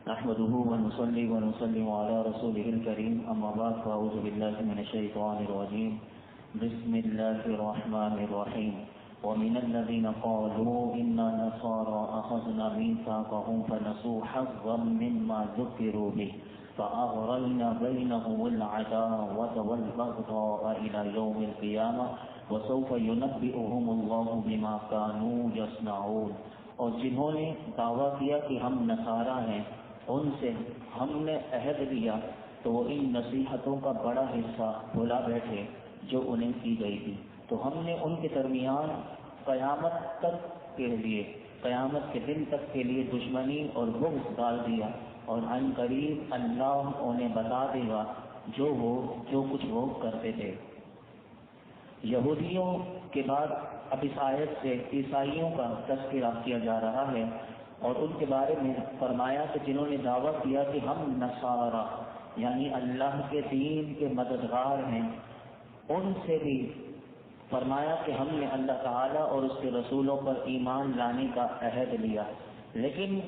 نحمده ونصلي ونسلم على رسوله الكريم أما بعد فأعوذ بالله من الشيطان الرجيم بسم الله الرحمن الرحيم ومن الذين قالوا إنا نصارى أخذنا ميثاقهم فنسوا حظا مما ذكروا به فأغرينا بينهم العداوة والبغضاء إلى يوم القيامة وسوف ينبئهم الله بما كانوا يصنعون. اور جنہوں نے دعویٰ کیا کہ ہم نصارہ ہیں ان سے ہم نے عہد لیا تو وہ ان نصیحتوں کا بڑا حصہ بھلا بیٹھے جو انہیں کی گئی تھی، تو ہم نے ان کے درمیان قیامت کے دن تک کے لیے دشمنی اور بغض ڈال دیا، اور عن قریب اللہ انہیں بتا دے گا جو کچھ وہ کرتے تھے. یہودیوں کے بعد اب اس آیت سے عیسائیوں کا تذکرہ کیا جا رہا ہے، اور ان کے بارے میں فرمایا کہ جنہوں نے دعویٰ کیا کہ ہم نصارہ یعنی اللہ کے دین کے مددگار ہیں، ان سے بھی فرمایا کہ ہم نے اللہ تعالیٰ اور اس کے رسولوں پر ایمان لانے کا عہد لیا، لیکن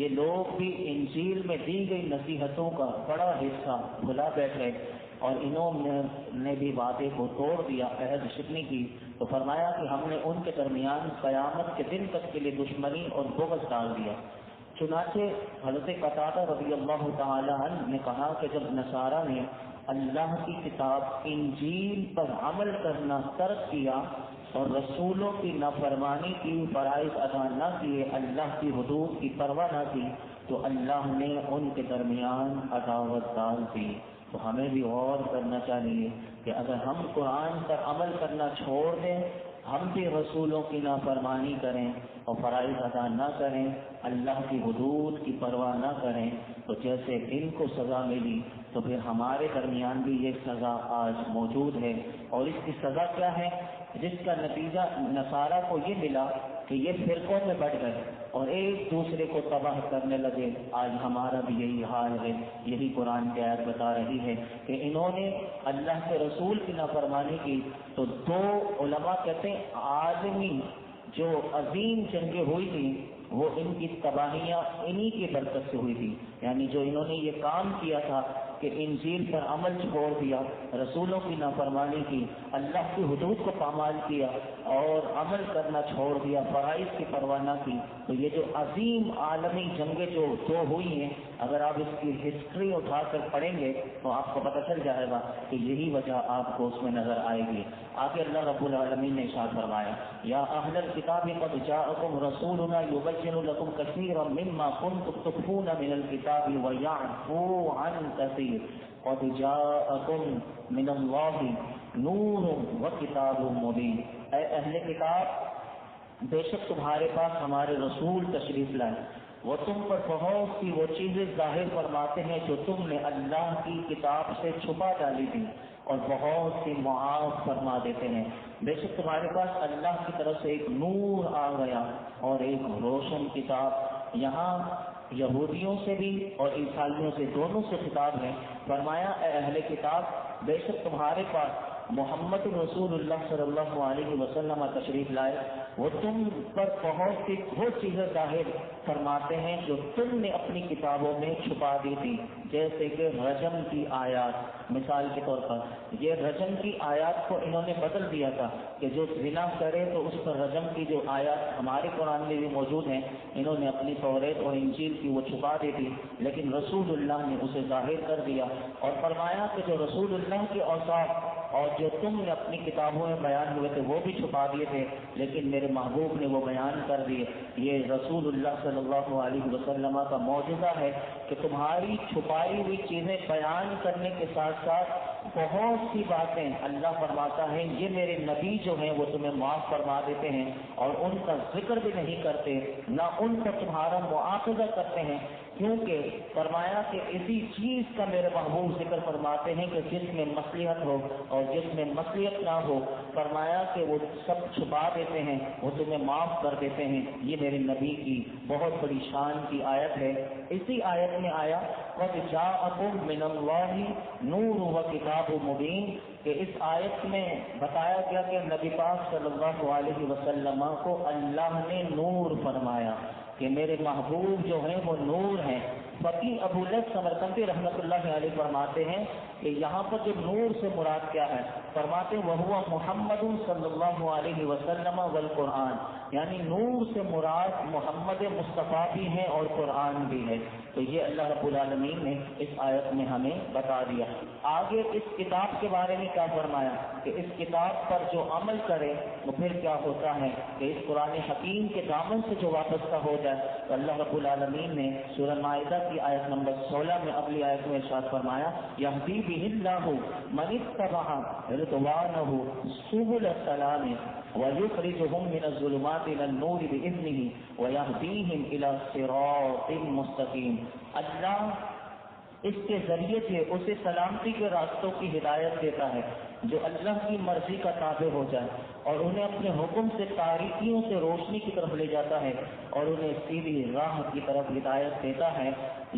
یہ لوگ بھی انجیل میں دی گئی نصیحتوں کا بڑا حصہ بھلا بیٹھے اور انہوں نے بھی وعدے کو توڑ دیا، عہد شکنی کی. تو فرمایا کہ ہم نے ان کے درمیان قیامت کے دن تک کے لیے دشمنی اور بغض ڈال دیا. چنانچہ حضرت قتادہ رضی اللہ تعالی عنہ نے کہا کہ جب نصارہ نے اللہ کی کتاب انجیل پر عمل کرنا ترک کیا اور رسولوں کی نافرمانی کی، فرائض ادا نہ کیے، اللہ کی حدود کی پرواہ نہ کی، تو اللہ نے ان کے درمیان عداوت ڈال دی. تو ہمیں بھی غور کرنا چاہیے کہ اگر ہم قرآن پر عمل کرنا چھوڑ دیں، ہم بھی رسولوں کی نافرمانی کریں اور فرائض ادا نہ کریں، اللہ کی حدود کی پرواہ نہ کریں، تو جیسے ان کو سزا ملی تو پھر ہمارے درمیان بھی یہ سزا آج موجود ہے. اور اس کی سزا کیا ہے؟ جس کا نتیجہ نصارہ کو یہ ملا کہ یہ فرقوں میں بٹ گئے اور ایک دوسرے کو تباہ کرنے لگے. آج ہمارا بھی یہی حال ہے. یہی قرآن کی آیت بتا رہی ہے کہ انہوں نے اللہ کے رسول کی نافرمانی کی. تو دو علماء کہتے ہیں عالمی جو عظیم جنگیں ہوئی تھی وہ ان کی تباہیاں انہی کی برکت سے ہوئی تھی. یعنی جو انہوں نے یہ کام کیا تھا کہ انجیل پر عمل چھوڑ دیا، رسولوں کی نافرمانی کی، اللہ کی حدود کو پامال کیا اور عمل کرنا چھوڑ دیا، فرائض کی پرواہ نہ کی، تو یہ جو عظیم عالمی جنگیں جو دو ہوئی ہیں، اگر آپ اس کی ہسٹری اٹھا کر پڑھیں گے تو آپ کو پتہ چل جائے گا کہ یہی وجہ آپ کو اس میں نظر آئے گی. آگے اللہ رب العالمین نے ارشاد فرمایا یا اہل الکتاب قد جاءکم رسولنا یبین لکم کثیرا مما کنتم تخفون من الکتاب ویعفو عن کثیر قد جاءکم من اللہ نور وکتاب مبین. اے اہل کتاب، بے شک تمہارے پاس ہمارے رسول تشریف لائے، وہ تم پر بہت سی وہ چیزیں ظاہر فرماتے ہیں جو تم نے اللہ کی کتاب سے چھپا ڈالی تھی، اور بہت سی معاف فرما دیتے ہیں. بے شک تمہارے پاس اللہ کی طرف سے ایک نور آ گیا اور ایک روشن کتاب. یہاں یہودیوں سے بھی اور عیسائیوں سے دونوں سے خطاب ہے. فرمایا اے اہل کتاب، بے شک تمہارے پاس محمد رسول اللہ صلی اللہ علیہ وسلم تشریف لائے، وہ تم پر بہت سی وہ چیزیں ظاہر فرماتے ہیں جو تم نے اپنی کتابوں میں چھپا دی تھی، جیسے کہ رجم کی آیات. مثال کے طور پر یہ رجم کی آیات کو انہوں نے بدل دیا تھا کہ جو زنا کرے تو اس پر رجم کی جو آیات ہمارے قرآن میں بھی موجود ہیں، انہوں نے اپنی توریت اور انجیل کی وہ چھپا دی تھی، لیکن رسول اللہ نے اسے ظاہر کر دیا. اور فرمایا کہ جو رسول اللہ کے اوصاف اور جو تم نے اپنی کتابوں میں بیان ہوئے تھے وہ بھی چھپا دیے تھے، لیکن میرے محبوب نے وہ بیان کر دیے. یہ رسول اللہ صلی اللہ علیہ وسلم کا معجزہ ہے کہ تمہاری چھپائی ہوئی چیزیں بیان کرنے کے ساتھ ساتھ بہت سی باتیں اللہ فرماتا ہے یہ میرے نبی جو ہیں وہ تمہیں معاف فرما دیتے ہیں، اور ان کا ذکر بھی نہیں کرتے، نہ ان پر تمہارا مواخذہ کرتے ہیں، کیونکہ فرمایا کہ اسی چیز کا میرے محبوب ذکر فرماتے ہیں کہ جس میں مصلحت ہو اور جس میں مصلحت نہ ہو، فرمایا کہ وہ سب چھپا دیتے ہیں، وہ تمہیں معاف کر دیتے ہیں. یہ میرے نبی کی بہت بڑی شان کی آیت ہے. اسی آیت میں آیا قد جاءکم من اللہ نور وکتاب مبین، کہ اس آیت میں بتایا گیا کہ نبی پاک صلی اللہ علیہ وسلم کو اللہ نے نور فرمایا کہ میرے محبوب جو ہیں وہ نور ہیں. فقی ابو لیث سمرقندی رحمۃ اللہ علیہ فرماتے ہیں کہ یہاں پر جو نور سے مراد کیا ہے، فرماتے وہو محمد صلی اللہ علیہ وسلم والقرآن، یعنی نور سے مراد محمد مصطفیٰ بھی ہے اور قرآن بھی ہے۔ تو یہ اللہ رب العالمین نے اس آیت میں ہمیں بتا دیا۔ آگے اس کتاب کے بارے میں کیا فرمایا کہ اس کتاب پر جو عمل کرے وہ پھر کیا ہوتا ہے کہ اس قرآن حکیم کے دامن سے جو وابستہ ہو جائے، تو اللہ رب العالمین نے سورہ مائدہ کی آیت نمبر 16 میں اگلی آیت میں ارشاد فرمایا یہدی بہ اللہ من اتبع رضوانہ سبل السلام وَيُخْرِجُهُم مِّنَ الظُّلُمَاتِ إِلَى النُّورِ بِإِذْنِهِ وَيَهْدِيهِمْ إِلَى صِرَاطٍ مُّسْتَقِيمٍ۔ اللہ اس کے ذریعے سے اسے سلامتی کے راستوں کی ہدایت دیتا ہے جو اللہ کی مرضی کا تابع ہو جائے، اور انہیں اپنے حکم سے تاریکیوں سے روشنی کی طرف لے جاتا ہے اور انہیں سیدھی راہ کی طرف ہدایت دیتا ہے۔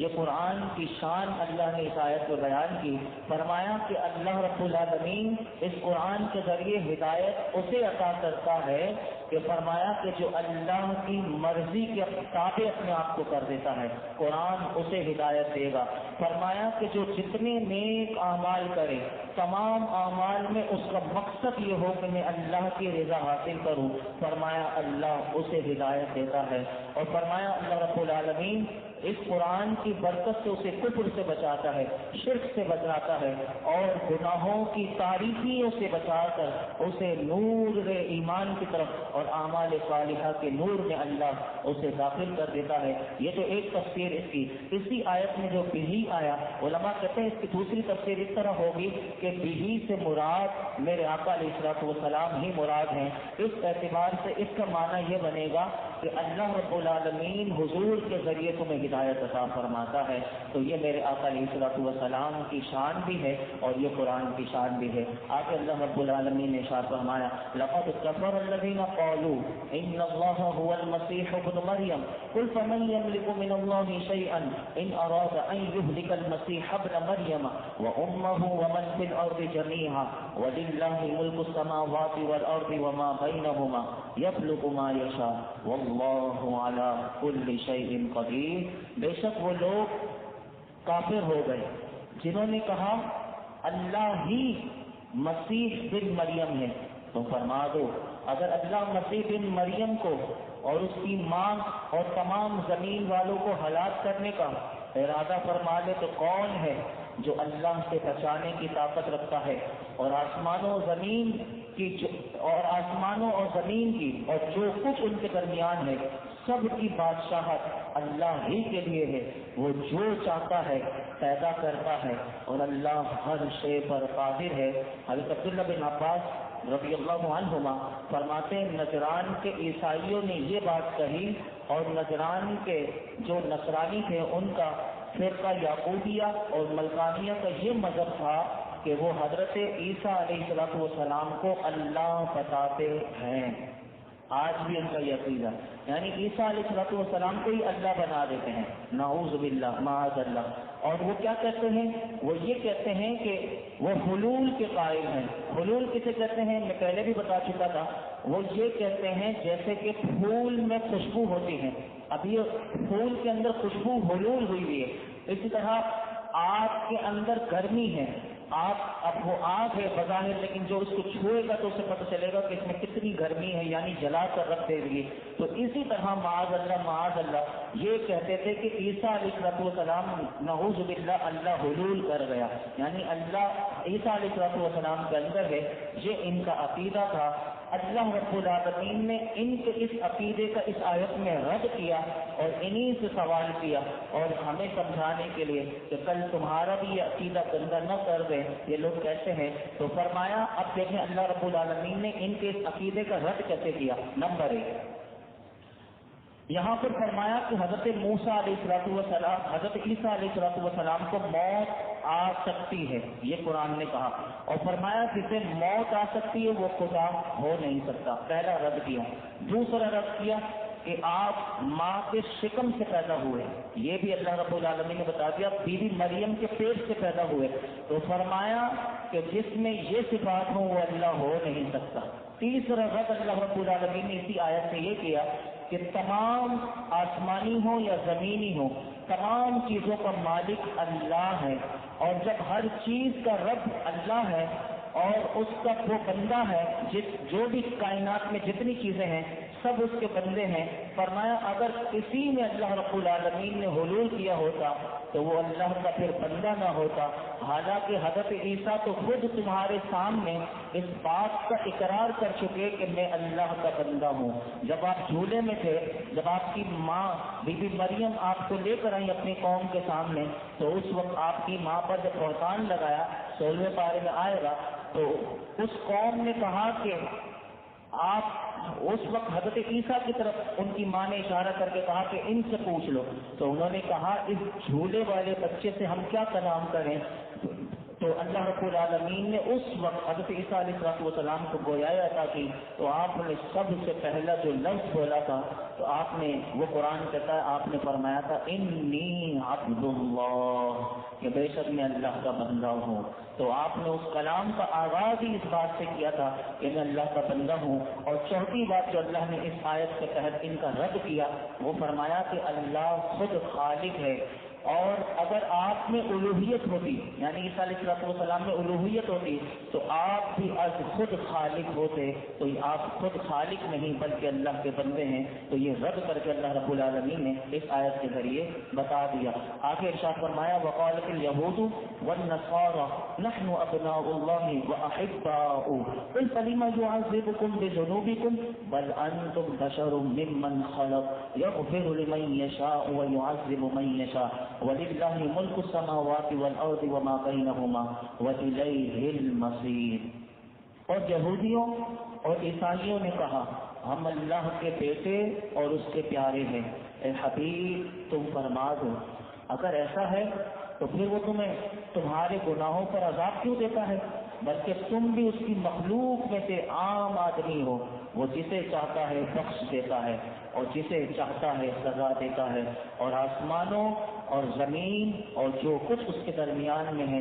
یہ قرآن کی شان اللہ نے اس آیت میں بیان کی، فرمایا کہ اللہ رب العالمین اس قرآن کے ذریعے ہدایت اسے عطا کرتا ہے کہ فرمایا کہ جو اللہ کی مرضی کے تابع اپنے آپ کو کر دیتا ہے، قرآن اسے ہدایت دے گا۔ فرمایا کہ جو جتنے نیک اعمال کرے، تمام اعمال میں اس کا مقصد یہ ہو کہ میں اللہ کی رضا حاصل کروں، فرمایا اللہ اسے ہدایت دیتا ہے۔ اور فرمایا اللہ رب العالمین اس قرآن کی برکت سے اسے کفر سے بچاتا ہے، شرک سے بچاتا ہے، اور گناہوں کی تاریکیوں سے بچا کر اسے نور ایمان کی طرف اور اعمال صالحہ کے نور میں اللہ اسے داخل کر دیتا ہے۔ یہ جو ایک تفسیر اس کی، اسی آیت میں جو بہی آیا، علماء کہتے ہیں اس کی دوسری تفسیر اس طرح ہوگی کہ بہی سے مراد میرے آقا علیہ الصلوۃ والسلام ہی مراد ہیں۔ اس اعتبار سے اس کا معنی یہ بنے گا کہ اللہ رب العالمین حضور کے ذریعے تمہیں ہدایت عطا فرماتا ہے۔ تو یہ میرے آقا علیہ الصلوۃ والسلام کی شان بھی ہے اور یہ قرآن کی شان بھی ہے۔ آگے اللہ رب العالمین نے ارشاد فرمایا لقد كفر الذين قالوا ان الله هو المسيح ابن مريم قل فمن يملك من الله شيئا ان اراد ان يهلك المسيح ابن مريم وامه ومن في الارض جميعا ولله ملك السماوات والارض وما بينهما يخلق ما يشاء والله على كل شيء قدير۔ بے شک وہ لوگ کافر ہو گئے جنہوں نے کہا اللہ ہی مسیح بن مریم ہے، تو فرما دو اگر اللہ مسیح بن مریم کو اور اس کی ماں اور تمام زمین والوں کو ہلاک کرنے کا ارادہ فرما لے تو کون ہے جو اللہ سے بچانے کی طاقت رکھتا ہے؟ اور آسمانوں اور زمین کی اور جو کچھ ان کے درمیان ہے سب کی بادشاہت اللہ ہی کے لیے ہے، وہ جو چاہتا ہے پیدا کرتا ہے اور اللہ ہر شے پر قادر ہے۔ حضرت عبداللہ بن عباس رضی اللہ عنہما فرماتے ہیں نجران کے عیسائیوں نے یہ بات کہی اور نجران کے جو نصرانی تھے ان کا فرقہ یعقوبیہ اور ملکانیہ کا یہ مذہب تھا کہ وہ حضرت عیسیٰ علیہ السلام کو اللہ بتاتے ہیں۔ آج بھی ان کا یہ عقیدہ، یعنی عیسیٰ علیہ السلام کو ہی اللہ بنا دیتے ہیں، نعوذ باللہ معاذ اللہ۔ اور وہ کیا کہتے ہیں؟ وہ یہ کہتے ہیں کہ وہ حلول کے قائل ہیں۔ حلول کسے کہتے ہیں میں پہلے بھی بتا چکا تھا، وہ یہ کہتے ہیں جیسے کہ پھول میں خوشبو ہوتی ہے، اب یہ پھول کے اندر خوشبو حلول ہوئی ہے، اسی طرح آگ کے اندر گرمی ہے، اب وہ آگ ہے بظاہر لیکن جو اس کو چھوئے گا تو اسے پتہ چلے گا کہ اس میں کتنی گرمی ہے، یعنی جلا کر رکھ دے گی۔ تو اسی طرح معاذ اللہ یہ کہتے تھے کہ عیسیٰ علیہ السلام نعوذ باللہ اللہ حلول کر گیا، یعنی اللہ عیسیٰ علیہ السلام کے اندر ہے، یہ ان کا عقیدہ تھا۔ اللہ رب العالمین نے ان کے اس عقیدے کا اس آیت میں رد کیا اور انہی سے سوال کیا اور ہمیں سمجھانے کے لیے کہ کل تمہارا بھی یہ عقیدہ گندہ نہ کر دے یہ لوگ کیسے ہیں۔ تو فرمایا اب دیکھیں اللہ رب العالمین نے ان کے اس عقیدے کا رد کیسے کیا۔ نمبر 1 یہاں پر فرمایا کہ حضرت موسیٰ علیہ السلام حضرت عیسیٰ علیہ السلام کو موت آ سکتی ہے، یہ قرآن نے کہا، اور فرمایا جسے موت آ سکتی ہے وہ خدا ہو نہیں سکتا، پہلا رد کیا۔ دوسرا رد کیا کہ آپ ماں کے شکم سے پیدا ہوئے، یہ بھی اللہ رب العالمین نے بتا دیا، بی بی مریم کے پیٹ سے پیدا ہوئے، تو فرمایا کہ جس میں یہ صفات ہوں وہ اللہ ہو نہیں سکتا۔ تیسرا رد اللہ رب العالمین نے اسی آیت سے یہ کیا کہ تمام آسمانی ہو یا زمینی ہو تمام چیزوں کا مالک اللہ ہے، اور جب ہر چیز کا رب اللہ ہے اور اس کا وہ بندہ ہے، جو بھی کائنات میں جتنی چیزیں ہیں سب اس کے بندے ہیں، فرمایا اگر کسی نے اللہ رب العالمین نے حلول کیا ہوتا تو وہ اللہ کا پھر بندہ نہ ہوتا۔ حالانکہ حضرت عیسیٰ تو خود تمہارے سامنے اس بات کا اقرار کر چکے کہ میں اللہ کا بندہ ہوں۔ جب آپ جھولے میں تھے، جب آپ کی ماں بی بی مریم آپ کو لے کر آئی اپنی قوم کے سامنے، تو اس وقت آپ کی ماں پر جب بہتان لگایا، 16ویں پارے میں آئے گا، تو اس قوم نے کہا کہ آپ اس وقت حضرت عیسیٰ کی طرف ان کی ماں نے اشارہ کر کے کہا کہ ان سے پوچھ لو، تو انہوں نے کہا اس جھولے والے بچے سے ہم کیا کلام کریں؟ تو اللہ رب العالمین نے اس وقت حضرت عیسیٰ علیہ السلام کو گویا عطا کی، تو آپ نے سب سے پہلا جو لفظ بولا تھا، تو آپ نے وہ قرآن کہتا ہے آپ نے فرمایا تھا انی عبد اللہ، کہ بے شک میں اللہ کا بندہ ہوں۔ تو آپ نے اس کلام کا آغاز ہی اس بات سے کیا تھا کہ میں اللہ کا بندہ ہوں۔ اور چوتھی بات جو اللہ نے اس آیت کے تحت ان کا رد کیا، وہ فرمایا کہ اللہ خود خالق ہے، اور اگر آپ میں الوہیت ہوتی، یعنی عیسیٰ علیہ السلام میں الوہیت ہوتی، تو آپ بھی از خود خالق ہوتے، تو آپ خود خالق نہیں بلکہ اللہ کے بندے ہیں۔ تو یہ رد کر کے اللہ رب العالمین نے اس آیت کے ذریعے بتا دیا۔ آگے ارشاد فرمایا وقالت الیہود والنصارى نحن ابناء اللہ واحباؤہ قل فلم يعذبکم بذنوبکم بل انتم بشر ممن خلق یغفر لمن یشاء ویعذب من یشاء وَلِلَّهِ مُلْكُ السَّمَاوَاتِ وَالْأَرْضِ وَمَا بَيْنَهُمَا وَإِلَيْهِ الْمَصِيرُ۔ اور یہودیوں اور عیسائیوں نے کہا ہم اللہ کے بیٹے اور اس کے پیارے ہیں۔ اے حبیب تم فرما دو اگر ایسا ہے تو پھر وہ تمہیں تمہارے گناہوں پر عذاب کیوں دیتا ہے؟ بلکہ تم بھی اس کی مخلوق میں سے عام آدمی ہو۔ وہ جسے چاہتا ہے بخش دیتا ہے اور جسے چاہتا ہے سزا دیتا ہے، اور آسمانوں اور زمین اور جو کچھ اس کے درمیان میں ہے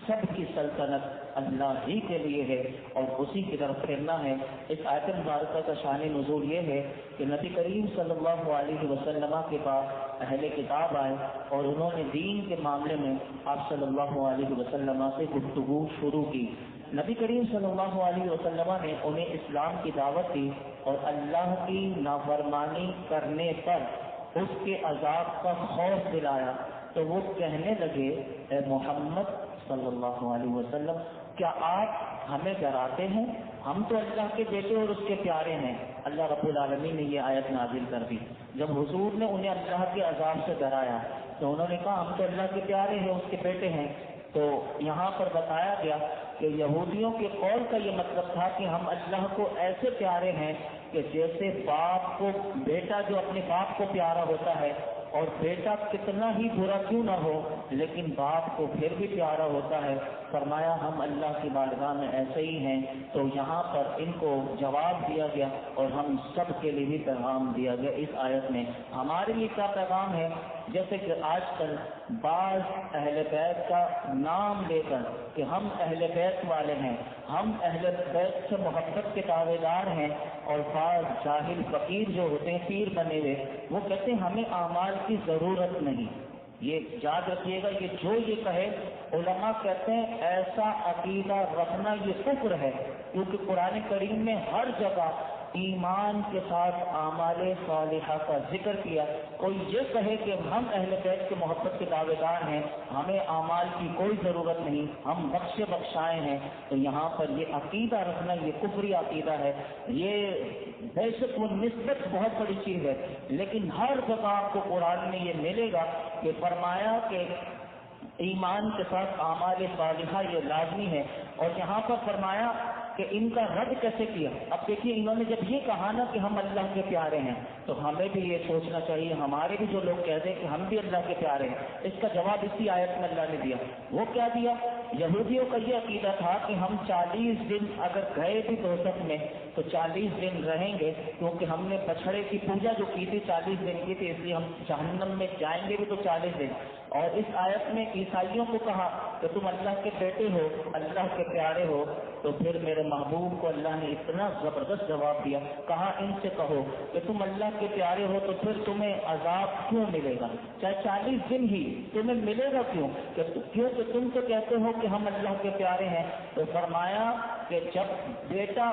سب کی سلطنت اللہ ہی کے لیے ہے اور اسی کی طرف پھرنا ہے۔ اس آیت مبارکہ کا شان نزول یہ ہے کہ نبی کریم صلی اللہ علیہ وسلم کے پاس اہل کتاب آئے اور انہوں نے دین کے معاملے میں آپ صلی اللہ علیہ وسلم سے گفتگو شروع کی۔ نبی کریم صلی اللہ علیہ وسلم نے انہیں اسلام کی دعوت دی اور اللہ کی نافرمانی کرنے پر اس کے عذاب کا خوف دلایا، تو وہ کہنے لگے اے محمد صلی اللہ علیہ وسلم کیا آپ ہمیں ڈراتے ہیں؟ ہم تو اللہ کے بیٹے اور اس کے پیارے ہیں۔ اللہ رب العالمین نے یہ آیت نازل کر دی۔ جب حضور نے انہیں اللہ کے عذاب سے ڈرایا تو انہوں نے کہا ہم تو اللہ کے پیارے ہیں، اس کے بیٹے ہیں۔ تو یہاں پر بتایا گیا کہ یہودیوں کے قول کا یہ مطلب تھا کہ ہم اللہ کو ایسے پیارے ہیں کہ جیسے باپ کو بیٹا جو اپنے باپ کو پیارا ہوتا ہے، اور بیٹا کتنا ہی برا کیوں نہ ہو لیکن باپ کو پھر بھی پیارا ہوتا ہے، فرمایا ہم اللہ کی بارگاہ میں ایسے ہی ہیں۔ تو یہاں پر ان کو جواب دیا گیا اور ہم سب کے لیے بھی پیغام دیا گیا اس آیت میں۔ ہمارے لیے کیا پیغام ہے؟ جیسے کہ آج کل بعض اہل بیت کا نام لے کر کہ ہم اہل بیت والے ہیں، ہم اہل بیت سے محبت کے دعوے دار ہیں، اور بعض جاہل فقیر جو ہوتے ہیں پیر بنے ہوئے وہ کہتے ہیں ہمیں اعمال کی ضرورت نہیں۔ یہ یاد رکھیے گا، یہ کہے علماء کہتے ہیں ایسا عقیدہ رکھنا یہ کفر ہے، کیونکہ قرآن کریم میں ہر جگہ ایمان کے ساتھ اعمال صالحہ کا ذکر کیا۔ کوئی یہ کہے کہ ہم اہل بیت کے محبت کے دعوے دار ہیں، ہمیں اعمال کی کوئی ضرورت نہیں، ہم بخشے بخشائے ہیں، تو یہاں پر یہ عقیدہ رکھنا یہ کفری عقیدہ ہے۔ یہ بے شک وہ نسبت بہت بڑی چیز ہے، لیکن ہر جگہ آپ کو قرآن میں یہ ملے گا کہ فرمایا کہ ایمان کے ساتھ اعمال صالحہ یہ لازمی ہے، اور یہاں پر فرمایا کہ ان کا رد کیسے کیا۔ اب دیکھیے انہوں نے جب یہ کہا نا کہ ہم اللہ کے پیارے ہیں، تو ہمیں بھی یہ سوچنا چاہیے ہمارے بھی جو لوگ کہتے ہیں کہ ہم بھی اللہ کے پیارے ہیں، اس کا جواب اسی آیت میں اللہ نے دیا۔ وہ کیا دیا؟ یہودیوں کا یہ عقیدہ تھا کہ ہم 40 دن اگر گئے بھی دوزخ میں تو 40 دن رہیں گے، کیونکہ ہم نے بچھڑے کی پوجا جو کی تھی 40 دن کی تھی، اس لیے ہم جہنم میں جائیں گے بھی تو 40 دن۔ اور اس آیت میں عیسائیوں کو کہا کہ تم اللہ کے بیٹے ہو، اللہ کے پیارے ہو، تو پھر میرے محبوب کو اللہ نے اتنا زبردست جواب دیا، کہا ان سے کہو کہ تم اللہ کے پیارے ہو تو پھر تمہیں عذاب کیوں ملے گا، چاہے 40 دن ہی تمہیں ملے گا کیوں، کیونکہ تم تو کہتے ہو کہ ہم اللہ کے پیارے ہیں۔ تو فرمایا کہ جب بیٹا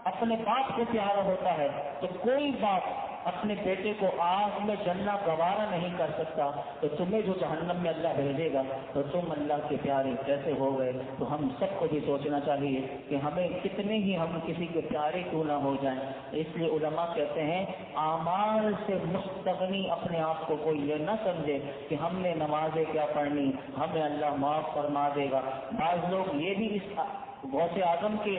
اپنے باپ کو پیارا ہوتا ہے تو کوئی باپ اپنے بیٹے کو آگ میں جلنا گوارا نہیں کر سکتا، تو تمہیں جو جہنم میں اللہ بھیجے گا تو تم اللہ کے پیارے کیسے ہو گئے۔ تو ہم سب کو بھی سوچنا چاہیے کہ ہمیں کتنے ہی ہم کسی کے پیارے کیوں نہ ہو جائیں۔ اس لیے علماء کہتے ہیں اعمال سے مستغنی اپنے آپ کو کوئی یہ نہ سمجھے کہ ہم نے نمازیں کیا پڑھنی، ہمیں اللہ معاف فرما دے گا۔ بعض لوگ یہ بھی اس غوث اعظم کے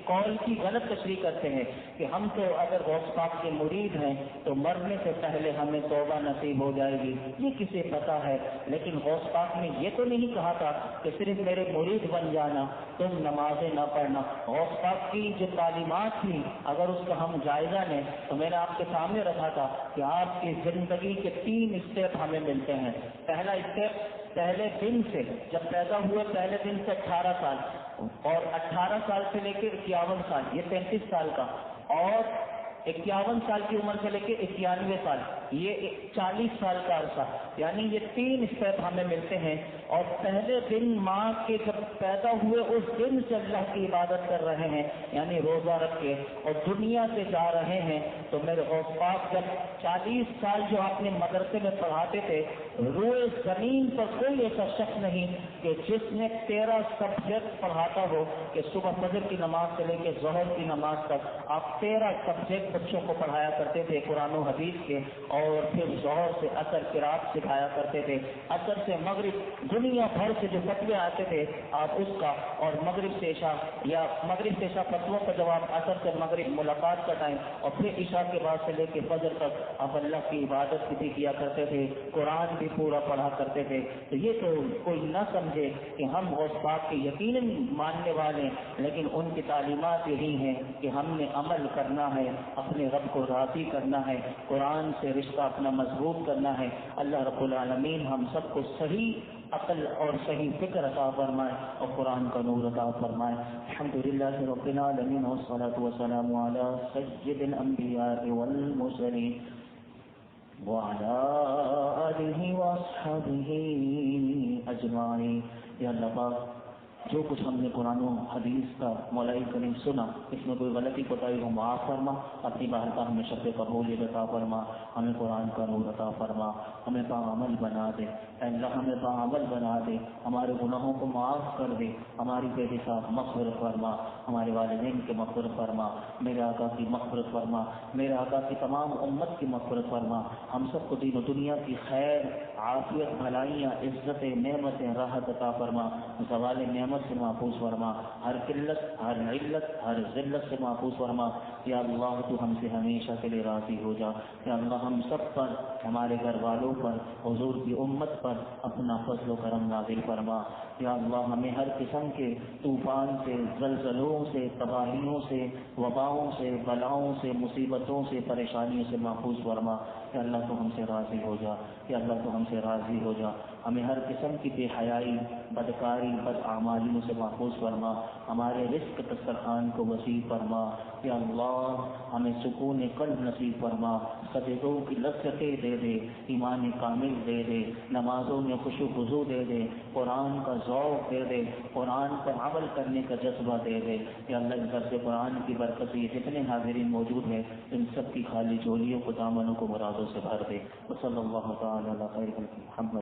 قول کی غلط تشریح کرتے ہیں کہ ہم تو اگر غوث پاک کے مرید ہیں تو مرنے سے پہلے ہمیں توبہ نصیب ہو جائے گی، یہ کسے پتا ہے۔ لیکن غوث پاک نے یہ تو نہیں کہا تھا کہ صرف میرے مرید بن جانا، تم نمازیں نہ پڑھنا۔ غوث پاک کی جو تعلیمات تھی اگر اس کا ہم جائزہ لیں تو میں نے آپ کے سامنے رکھا تھا کہ آپ کی زندگی کے 3 اسٹیپ ہمیں ملتے ہیں۔ پہلا اسٹیپ پہلے دن سے، جب پیدا ہوئے پہلے دن سے 18 سال، اور 18 سال سے لے کے 51 سال، یہ 33 سال کا، اور 51 سال کی عمر سے لے کے 91 سال، یہ 40 سال کا عرصہ، یعنی یہ 3 اسٹیپ ہمیں ملتے ہیں۔ اور پہلے دن ماں کے جب پیدا ہوئے اس دن سے اللہ کی عبادت کر رہے ہیں، یعنی روزہ رکھ کے، اور دنیا سے جا رہے ہیں۔ تو میرے غوث پاک جب 40 سال جو آپ نے مدرسے میں پڑھاتے تھے، روئے زمین پر کوئی ایسا شخص نہیں کہ جس نے 13 سبجیکٹ پڑھاتا ہو، کہ صبح فجر کی نماز سے لے کے ظہر کی نماز تک آپ 13 سبجیکٹ بچوں کو پڑھایا کرتے تھے قرآن و حدیث کے، اور پھر ظہر سے عصر قرات سکھایا کرتے تھے، عصر سے مغرب دنیا بھر سے جو فتوے آتے تھے آپ اس کا، اور مغرب سے عشاء یا مغرب سے عشاء فتووں کا جواب، عصر سے مغرب ملاقات کا ٹائم، اور پھر عشاء کے بعد سے لے کے فجر تک آپ اللہ کی عبادت بھی کیا کرتے تھے، قرآن بھی پورا پڑھا کرتے تھے۔ تو یہ تو کوئی نہ سمجھے کہ ہم غوث پاک کے یقیناً ماننے والے، لیکن ان کی تعلیمات یہی ہیں کہ ہم نے عمل کرنا ہے، اپنے رب کو راضی کرنا ہے، قرآن سے رشتہ اپنا مضبوط کرنا ہے۔ اللہ رب العالمین ہم سب کو صحیح عقل اور صحیح فکر عطا فرمائے اور قرآن کا نور عطا فرمائے۔ الحمدللہ رب العالمین والصلاة والسلام علی سید الانبیاء والمرسلین وعلی آلہ واصحابہ اجمعین۔ یا اللہ پاک، جو کچھ ہم نے قرآن و حدیث کا مولائی کریم سنا، اس میں کوئی غلطی کوتاہی ہو معاف فرما، اپنی بارگاہ ہمیں شرف قبولیت عطا فرما، ہمیں قرآن کا نور عطا فرما، ہمیں باعمل بنا دے، اے اللہ ہمیں باعمل بنا دے، ہمارے گناہوں کو معاف کر دے، ہماری بے حساب مغفرت فرما، ہمارے والدین کی مغفرت فرما، میرے آقا کی مغفرت فرما، میرے آقا کی تمام امت کی مغفرت فرما، ہم سب کو دین و دنیا کی خیر، عافیت، بھلائیاں، عزت، نعمتیں، راحت عطا فرما، زوال نعمت سے محفوظ فرما، ہر قلت، ہر علت، ہر ذلت سے محفوظ فرما۔ یا اللہ تو ہم سے ہمیشہ کے لیے راضی ہو جا۔ یا اللہ ہم سب پر، ہمارے گھر والوں پر، حضور کی امت پر اپنا فضل و کرم نازل فرما۔ یا اللہ ہمیں ہر قسم کے طوفان سے، زلزلوں سے، تباہیوں سے، وباؤں سے، بلاؤں سے، مصیبتوں سے، پریشانیوں سے محفوظ فرما۔ یا اللہ تو ہم سے راضی ہو جا۔ یا اللہ تو ہم سے راضی ہو جا۔ ہمیں ہر قسم کی بے حیائی، بدکاری، بدعمالیوں سے محفوظ فرما۔ ہمارے رزق دسترخوان کو وسیع فرما۔ یا اللہ ہمیں سکون قلب نصیب فرما، سجدوں کی لذتیں دے دے، ایمان کامل دے دے، نمازوں میں خشوع و خضوع دے دے، قرآن کا ذوق دے دے، قرآن پر عمل کرنے کا جذبہ دے دے۔ یا اللہ اس درس قرآن کی برکت سے جتنے حاضرین موجود ہیں ان سب کی خالی جولیوں کو، دامنوں کو مرادوں سے بھر دے۔ وصلی اللہ تعالی علی خیر خلق محمد۔